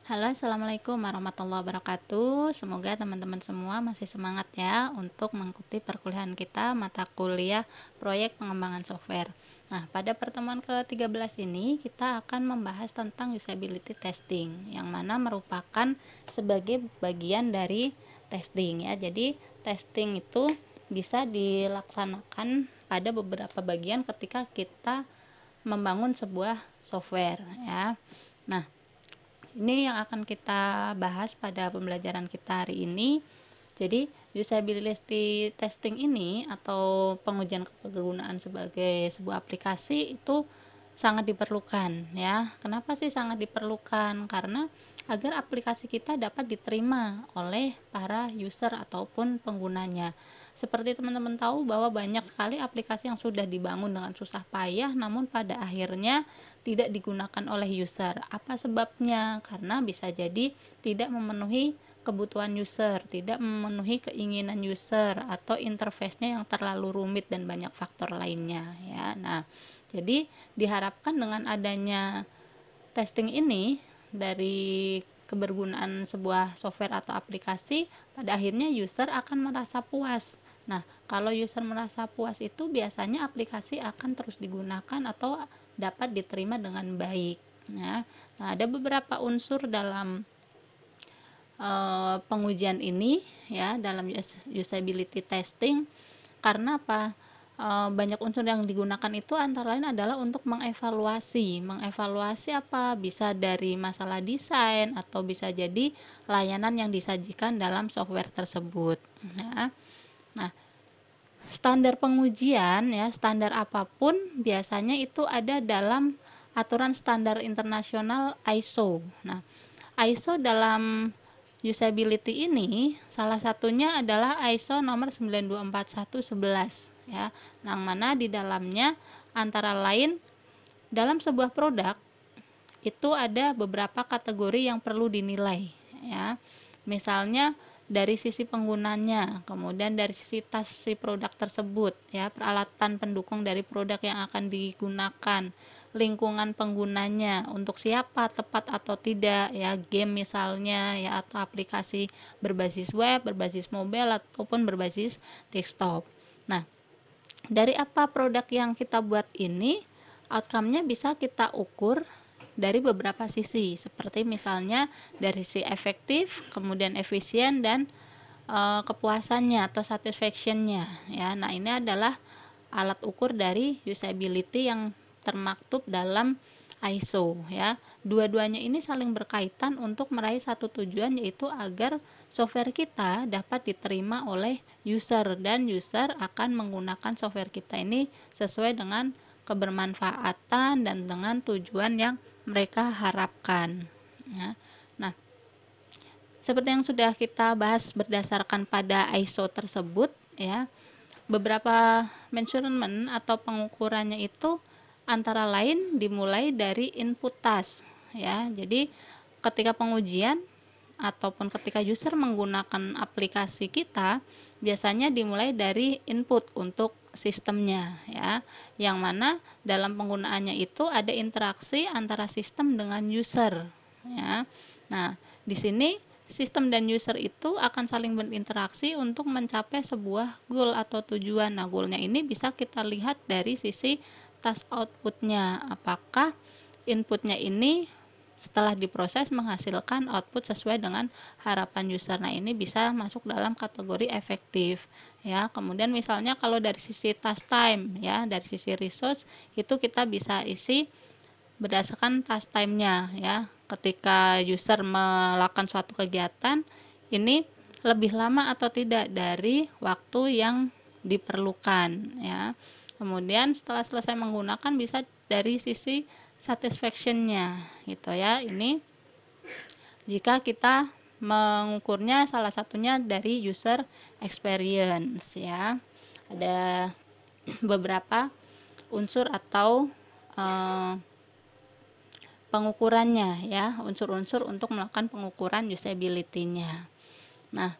Halo, assalamualaikum warahmatullahi wabarakatuh. Semoga teman-teman semua masih semangat ya untuk mengikuti perkuliahan kita mata kuliah proyek pengembangan software. Nah, pada pertemuan ke-13 ini kita akan membahas tentang usability testing, yang mana merupakan sebagai bagian dari testing ya. Jadi, testing itu bisa dilaksanakan pada beberapa bagian ketika kita membangun sebuah software ya. Nah, ini yang akan kita bahas pada pembelajaran kita hari ini. Jadi, usability testing ini atau pengujian kegunaan sebagai sebuah aplikasi itu sangat diperlukan ya. Kenapa sih sangat diperlukan? Karena agar aplikasi kita dapat diterima oleh para user ataupun penggunanya. Seperti teman-teman tahu bahwa banyak sekali aplikasi yang sudah dibangun dengan susah payah namun pada akhirnya tidak digunakan oleh user. Apa sebabnya? Karena bisa jadi tidak memenuhi kebutuhan user, tidak memenuhi keinginan user, atau interface-nya yang terlalu rumit dan banyak faktor lainnya ya. Nah, jadi diharapkan dengan adanya testing ini dari kebergunaan sebuah software atau aplikasi, pada akhirnya user akan merasa puas. Nah, kalau user merasa puas itu biasanya aplikasi akan terus digunakan atau dapat diterima dengan baik ya. Nah, ada beberapa unsur dalam pengujian ini ya, dalam usability testing. Karena apa? Banyak unsur yang digunakan itu antara lain adalah untuk mengevaluasi apa, bisa dari masalah desain atau bisa jadi layanan yang disajikan dalam software tersebut ya. Nah, standar pengujian ya, standar apapun biasanya itu ada dalam aturan standar internasional ISO. Nah, ISO dalam usability ini salah satunya adalah ISO nomor 92411 ya. Yang mana di dalamnya antara lain dalam sebuah produk itu ada beberapa kategori yang perlu dinilai ya. Misalnya dari sisi penggunanya, kemudian dari sisi tas si produk tersebut ya, peralatan pendukung dari produk yang akan digunakan, lingkungan penggunanya, untuk siapa tepat atau tidak ya, game misalnya ya, atau aplikasi berbasis web, berbasis mobile ataupun berbasis desktop. Nah, dari apa produk yang kita buat ini, outcome-nya bisa kita ukur dari beberapa sisi, seperti misalnya dari sisi efektif, kemudian efisien, dan kepuasannya atau satisfaction-nya ya. Nah, ini adalah alat ukur dari usability yang termaktub dalam ISO ya. Dua-duanya ini saling berkaitan untuk meraih satu tujuan, yaitu agar software kita dapat diterima oleh user dan user akan menggunakan software kita ini sesuai dengan kebermanfaatan dan dengan tujuan yang mereka harapkan ya. Nah, seperti yang sudah kita bahas berdasarkan pada ISO tersebut ya, beberapa measurement atau pengukurannya itu antara lain dimulai dari input task ya. Jadi ketika pengujian ataupun ketika user menggunakan aplikasi kita, biasanya dimulai dari input untuk sistemnya ya, yang mana dalam penggunaannya itu ada interaksi antara sistem dengan user ya. Nah, di sini sistem dan user itu akan saling berinteraksi untuk mencapai sebuah goal atau tujuan. Nah, goalnya ini bisa kita lihat dari sisi task outputnya, apakah inputnya ini setelah diproses menghasilkan output sesuai dengan harapan user. Nah, ini bisa masuk dalam kategori efektif ya. Kemudian misalnya kalau dari sisi task time ya, dari sisi resource itu kita bisa isi berdasarkan task time-nya ya. Ketika user melakukan suatu kegiatan, ini lebih lama atau tidak dari waktu yang diperlukan ya. Kemudian setelah selesai menggunakan bisa dari sisi satisfaction-nya gitu ya. Ini jika kita mengukurnya salah satunya dari user experience ya. Ada beberapa unsur atau pengukurannya ya, unsur-unsur untuk melakukan pengukuran usability-nya. Nah,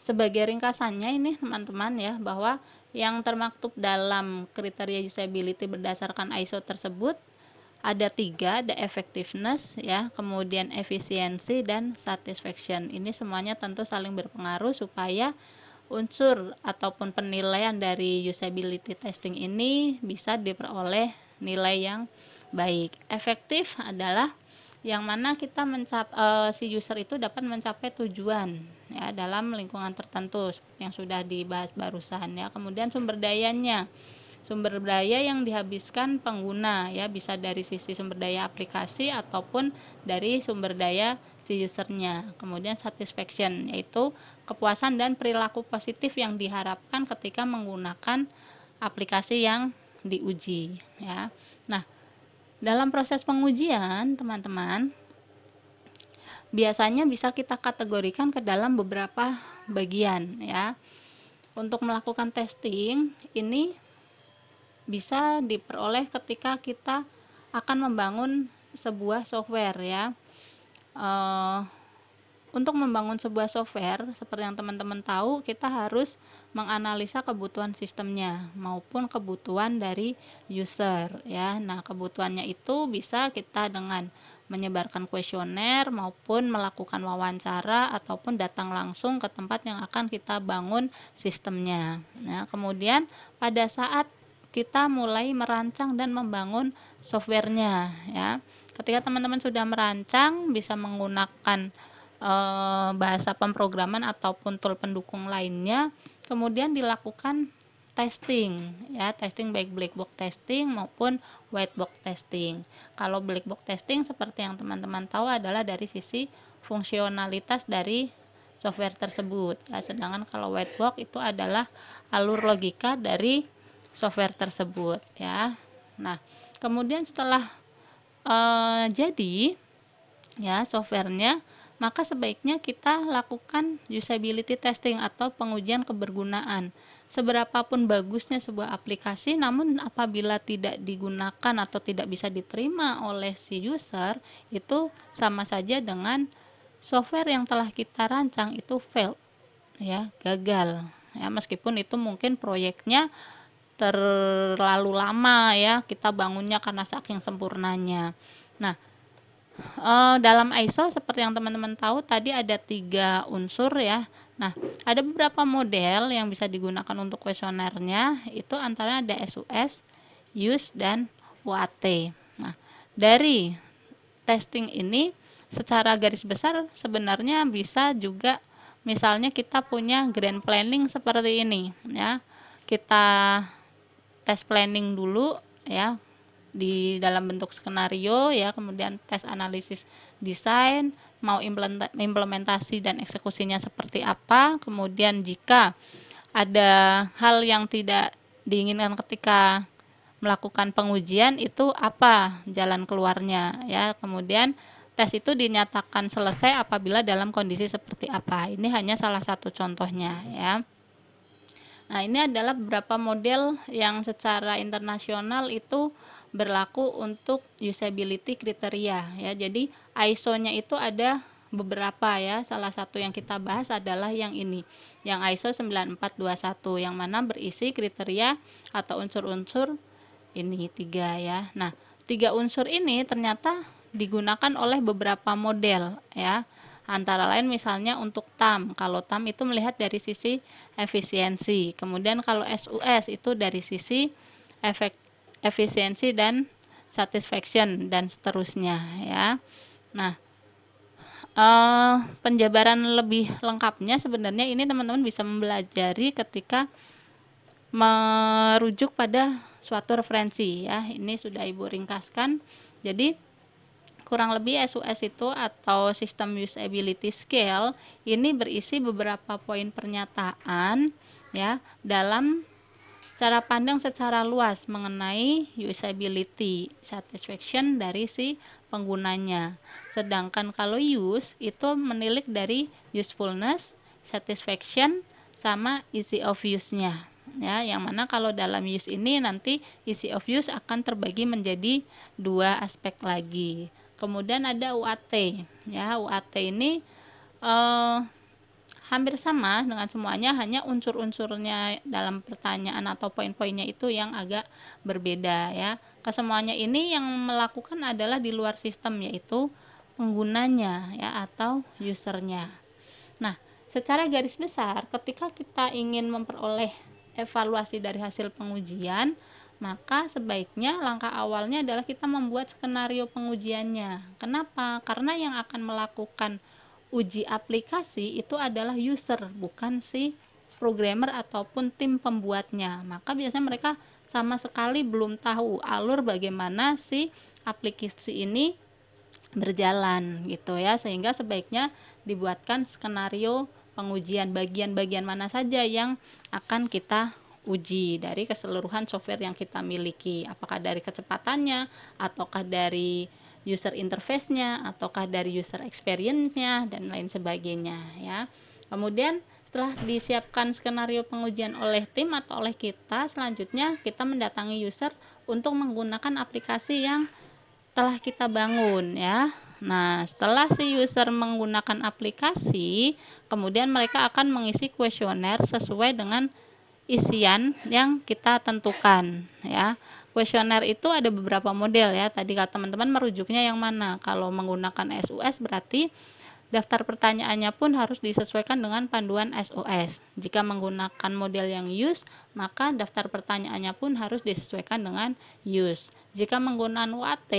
sebagai ringkasannya ini teman-teman ya, bahwa yang termaktub dalam kriteria usability berdasarkan ISO tersebut ada 3, ada effectiveness ya, kemudian efisiensi dan satisfaction. Ini semuanya tentu saling berpengaruh supaya unsur ataupun penilaian dari usability testing ini bisa diperoleh nilai yang baik. Efektif adalah yang mana kita si user itu dapat mencapai tujuan ya dalam lingkungan tertentu seperti yang sudah dibahas barusan ya. Kemudian sumber daya yang dihabiskan pengguna ya, bisa dari sisi sumber daya aplikasi ataupun dari sumber daya si usernya. Kemudian satisfaction, yaitu kepuasan dan perilaku positif yang diharapkan ketika menggunakan aplikasi yang diuji ya. Nah, dalam proses pengujian teman-teman biasanya bisa kita kategorikan ke dalam beberapa bagian ya. Untuk melakukan testing ini bisa diperoleh ketika kita akan membangun sebuah software ya. Untuk membangun sebuah software, seperti yang teman-teman tahu, kita harus menganalisa kebutuhan sistemnya maupun kebutuhan dari user ya. Nah, kebutuhannya itu bisa kita dengan menyebarkan kuesioner maupun melakukan wawancara ataupun datang langsung ke tempat yang akan kita bangun sistemnya. Nah, kemudian pada saat kita mulai merancang dan membangun softwarenya ya. Ketika teman-teman sudah merancang, bisa menggunakan bahasa pemrograman ataupun tool pendukung lainnya, kemudian dilakukan testing ya, testing baik black box testing maupun white box testing. Kalau black box testing seperti yang teman-teman tahu adalah dari sisi fungsionalitas dari software tersebut ya, sedangkan kalau white box itu adalah alur logika dari software tersebut ya. Nah, kemudian setelah jadi ya softwarenya, maka sebaiknya kita lakukan usability testing atau pengujian kebergunaan. Seberapapun bagusnya sebuah aplikasi, namun apabila tidak digunakan atau tidak bisa diterima oleh si user, itu sama saja dengan software yang telah kita rancang itu fail ya, gagal ya, meskipun itu mungkin proyeknya terlalu lama ya, kita bangunnya karena saking sempurnanya. Nah, dalam ISO seperti yang teman-teman tahu tadi ada 3 unsur ya. Nah, ada beberapa model yang bisa digunakan untuk kuesionernya, itu antara ada SUS, USE, dan UAT. Nah, dari testing ini secara garis besar sebenarnya bisa juga misalnya kita punya grand planning seperti ini ya. Kita tes planning dulu ya, di dalam bentuk skenario ya, kemudian tes analisis desain, mau implementasi dan eksekusinya seperti apa, kemudian jika ada hal yang tidak diinginkan ketika melakukan pengujian itu apa jalan keluarnya ya, kemudian tes itu dinyatakan selesai apabila dalam kondisi seperti apa. Ini hanya salah satu contohnya ya. Nah, ini adalah beberapa model yang secara internasional itu berlaku untuk usability kriteria ya. Jadi ISO-nya itu ada beberapa ya. Salah satu yang kita bahas adalah yang ini, yang ISO 9421 yang mana berisi kriteria atau unsur-unsur ini 3 ya. Nah, 3 unsur ini ternyata digunakan oleh beberapa model ya. Antara lain misalnya untuk TAM. Kalau TAM itu melihat dari sisi efisiensi. Kemudian kalau SUS itu dari sisi efisiensi dan satisfaction dan seterusnya ya. Nah, penjabaran lebih lengkapnya sebenarnya ini teman-teman bisa mempelajari ketika merujuk pada suatu referensi ya. Ini sudah Ibu ringkaskan. Jadi kurang lebih SUS itu atau System Usability Scale ini berisi beberapa poin pernyataan ya dalam cara pandang secara luas mengenai usability satisfaction dari si penggunanya. Sedangkan kalau use itu menilik dari usefulness, satisfaction, sama easy of use-nya. Ya, yang mana kalau dalam use ini nanti easy of use akan terbagi menjadi 2 aspek lagi. Kemudian ada UAT ya, UAT ini hampir sama dengan semuanya, hanya unsur-unsurnya dalam pertanyaan atau poin-poinnya itu yang agak berbeda ya. Kesemuanya ini yang melakukan adalah di luar sistem, yaitu penggunanya ya atau usernya. Nah, secara garis besar ketika kita ingin memperoleh evaluasi dari hasil pengujian, maka sebaiknya langkah awalnya adalah kita membuat skenario pengujiannya. Kenapa? Karena yang akan melakukan uji aplikasi itu adalah user, bukan si programmer ataupun tim pembuatnya. Maka biasanya mereka sama sekali belum tahu alur bagaimana si aplikasi ini berjalan gitu ya, sehingga sebaiknya dibuatkan skenario pengujian bagian-bagian mana saja yang akan kita uji dari keseluruhan software yang kita miliki, apakah dari kecepatannya, ataukah dari user interface-nya, ataukah dari user experience-nya, dan lain sebagainya ya. Kemudian setelah disiapkan skenario pengujian oleh tim atau oleh kita, selanjutnya kita mendatangi user untuk menggunakan aplikasi yang telah kita bangun ya. Nah, setelah si user menggunakan aplikasi, kemudian mereka akan mengisi kuesioner sesuai dengan isian yang kita tentukan ya. Kuesioner itu ada beberapa model ya. Tadi kata teman-teman merujuknya yang mana? Kalau menggunakan SUS berarti daftar pertanyaannya pun harus disesuaikan dengan panduan SOS. Jika menggunakan model yang use, maka daftar pertanyaannya pun harus disesuaikan dengan use. Jika menggunakan UAT,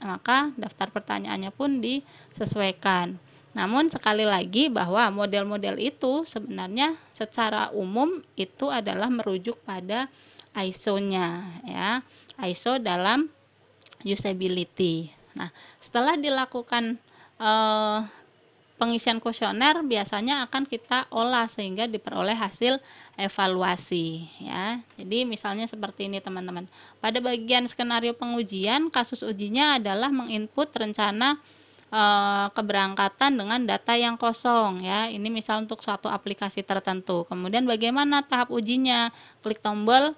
maka daftar pertanyaannya pun disesuaikan. Namun sekali lagi bahwa model-model itu sebenarnya secara umum itu adalah merujuk pada ISO-nya ya. ISO dalam usability. Nah, setelah dilakukan pengisian kuesioner biasanya akan kita olah sehingga diperoleh hasil evaluasi ya. Jadi misalnya seperti ini teman-teman. Pada bagian skenario pengujian, kasus ujinya adalah menginput rencana keberangkatan dengan data yang kosong ya. Ini misal untuk suatu aplikasi tertentu. Kemudian bagaimana tahap ujinya? Klik tombol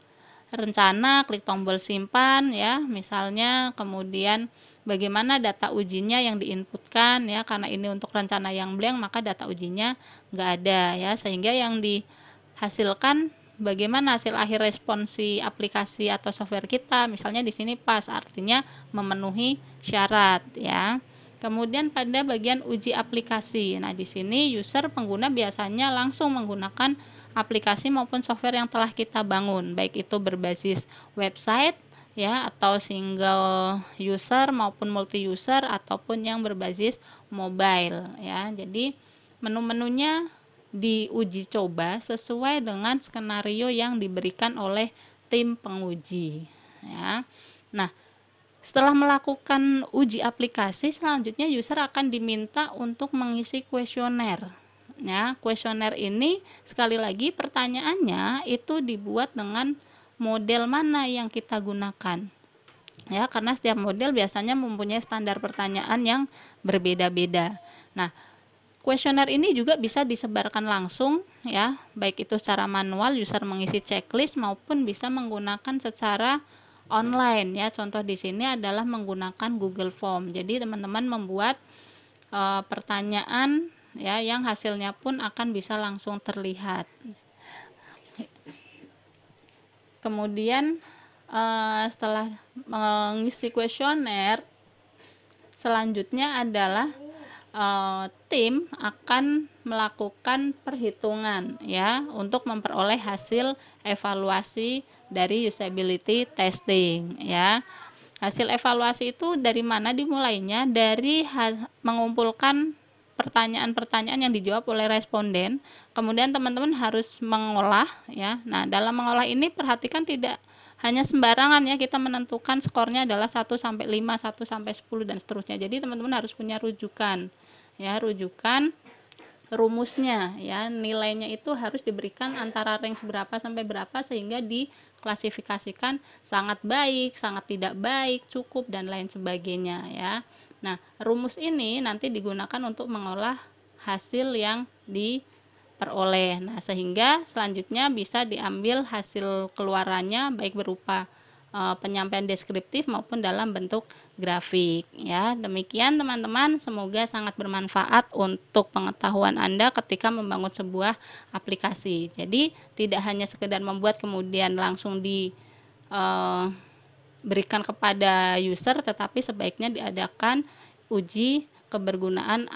rencana, klik tombol simpan ya, misalnya. Kemudian bagaimana data ujinya yang diinputkan ya, karena ini untuk rencana yang blank maka data ujinya nggak ada ya, sehingga yang dihasilkan bagaimana hasil akhir responsi aplikasi atau software kita, misalnya di sini pas, artinya memenuhi syarat ya. Kemudian pada bagian uji aplikasi, nah di sini user pengguna biasanya langsung menggunakan aplikasi maupun software yang telah kita bangun, baik itu berbasis website ya atau single user maupun multi user ataupun yang berbasis mobile ya. Jadi menu-menunya diuji coba sesuai dengan skenario yang diberikan oleh tim penguji ya. Nah, setelah melakukan uji aplikasi, selanjutnya user akan diminta untuk mengisi kuesioner ya. Kuesioner ini sekali lagi pertanyaannya itu dibuat dengan model mana yang kita gunakan ya, karena setiap model biasanya mempunyai standar pertanyaan yang berbeda-beda. Nah, kuesioner ini juga bisa disebarkan langsung ya, baik itu secara manual user mengisi checklist maupun bisa menggunakan secara online ya. Contoh di sini adalah menggunakan Google Form. Jadi teman-teman membuat pertanyaan ya yang hasilnya pun akan bisa langsung terlihat. Kemudian setelah mengisi kuesioner, selanjutnya adalah tim akan melakukan perhitungan ya untuk memperoleh hasil evaluasi dari usability testing ya. Hasil evaluasi itu dari mana dimulainya? Dari mengumpulkan pertanyaan-pertanyaan yang dijawab oleh responden, kemudian teman-teman harus mengolah ya. Nah, dalam mengolah ini perhatikan tidak hanya sembarangan ya kita menentukan skornya adalah 1 sampai 5, 1 sampai 10 dan seterusnya. Jadi teman-teman harus punya rujukan ya, rujukan rumusnya ya, nilainya itu harus diberikan antara range berapa sampai berapa sehingga diklasifikasikan sangat baik, sangat tidak baik, cukup dan lain sebagainya ya. Nah, rumus ini nanti digunakan untuk mengolah hasil yang diperoleh. Nah, sehingga selanjutnya bisa diambil hasil keluarannya baik berupa penyampaian deskriptif maupun dalam bentuk grafik ya. Demikian teman-teman, semoga sangat bermanfaat untuk pengetahuan Anda ketika membangun sebuah aplikasi. Jadi tidak hanya sekedar membuat kemudian langsung diberikan kepada user, tetapi sebaiknya diadakan uji kebergunaan